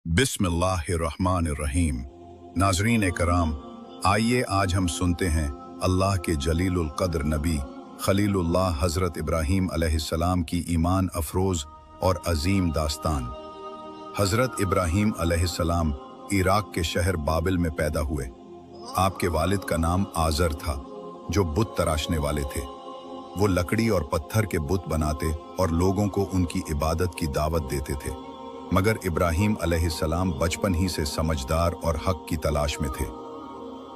बिस्मिल्लाहिर्रहमानिर्रहीम। नाजरीन कराम, आइए आज हम सुनते हैं अल्लाह के जलीलुल क़द्र नबी खलीलुल्लाह हज़रत इब्राहीम अलैहिस्सलाम की ईमान अफरोज़ और अजीम दास्तान। हज़रत इब्राहीम अलैहिस्सलाम इराक के शहर बाबिल में पैदा हुए। आपके वालिद का नाम आज़र था, जो बुत तराशने वाले थे। वो लकड़ी और पत्थर के बुत बनाते और लोगों को उनकी इबादत की दावत देते थे। मगर इब्राहीम अलैहिस्सलाम बचपन ही से समझदार और हक की तलाश में थे।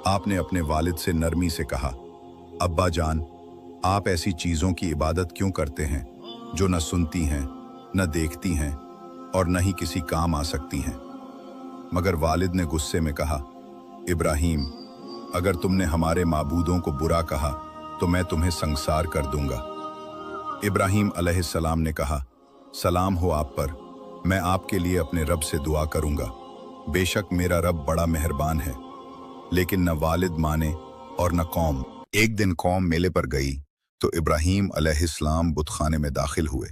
आपने अपने वालिद से नरमी से कहा, अब्बा जान, आप ऐसी चीज़ों की इबादत क्यों करते हैं जो न सुनती हैं, न देखती हैं और न ही किसी काम आ सकती हैं। मगर वालिद ने गुस्से में कहा, इब्राहीम, अगर तुमने हमारे माबूदों को बुरा कहा तो मैं तुम्हें संसार कर दूंगा। इब्राहीम अलैहिस्सलाम ने कहा, सलाम हो आप पर, मैं आपके लिए अपने रब से दुआ करूंगा। बेशक मेरा रब बड़ा मेहरबान है। लेकिन न वालिद माने और न कौम। एक दिन कौम मेले पर गई तो इब्राहीम अलैहिस्सलाम बुतखाने में दाखिल हुए।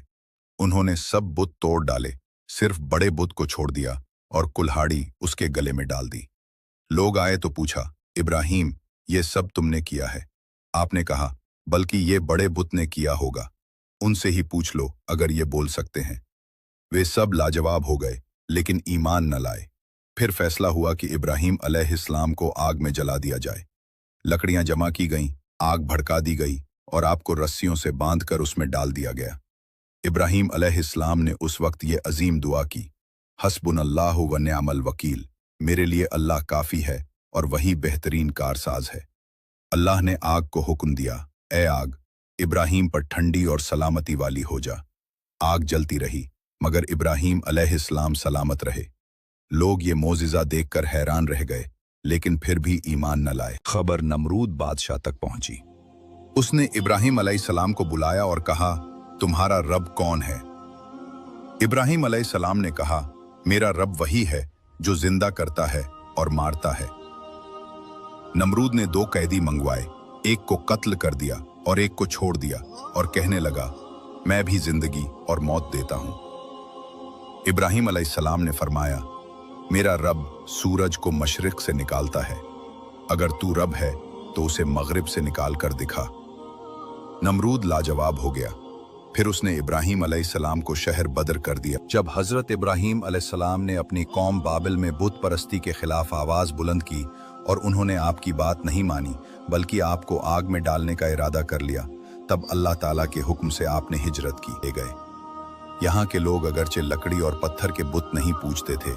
उन्होंने सब बुत तोड़ डाले, सिर्फ बड़े बुत को छोड़ दिया और कुल्हाड़ी उसके गले में डाल दी। लोग आए तो पूछा, इब्राहीम, ये सब तुमने किया है? आपने कहा, बल्कि ये बड़े बुत ने किया होगा, उनसे ही पूछ लो अगर ये बोल सकते हैं। वे सब लाजवाब हो गए, लेकिन ईमान न लाए। फिर फैसला हुआ कि इब्राहीम अलैहिस्सलाम को आग में जला दिया जाए। लकड़ियां जमा की गईं, आग भड़का दी गई और आपको रस्सियों से बांधकर उसमें डाल दिया गया। इब्राहीम अलैहिस्सलाम ने उस वक्त ये अजीम दुआ की, हस्बुनल्लाहु व निअमल वकील, मेरे लिए अल्लाह काफ़ी है और वही बेहतरीन कारसाज है। अल्लाह ने आग को हुक्म दिया, ए आग, इब्राहीम पर ठंडी और सलामती वाली हो जा। आग जलती रही, मगर इब्राहीम अलैहिस्सलाम सलामत रहे। लोग ये मोजिज़ा देखकर हैरान रह गए, लेकिन फिर भी ईमान न लाए। खबर नमरूद बादशाह तक पहुंची। उसने इब्राहीम अलैहिस्सलाम को बुलाया और कहा, तुम्हारा रब कौन है? इब्राहीम अलैहिस्सलाम ने कहा, मेरा रब वही है जो जिंदा करता है और मारता है। नमरूद ने 2 कैदी मंगवाए, एक को कत्ल कर दिया और एक को छोड़ दिया और कहने लगा, मैं भी जिंदगी और मौत देता हूं। इब्राहीम अलैहिस्सलाम ने फरमाया, मेरा रब सूरज को मशरिक से निकालता है, अगर तू रब है तो उसे मगरिब से निकाल कर दिखा। नमरूद लाजवाब हो गया। फिर उसने इब्राहीम अलैहिस्सलाम को शहर बदर कर दिया। जब हजरत इब्राहीम अलैहिस्सलाम ने अपनी कौम बाबिल में बुत परस्ती के खिलाफ आवाज बुलंद की और उन्होंने आपकी बात नहीं मानी, बल्कि आपको आग में डालने का इरादा कर लिया, तब अल्लाह ताला के हुक्म से आपने हिजरत की। ले गए। यहाँ के लोग अगरचे लकड़ी और पत्थर के बुत नहीं पूजते थे,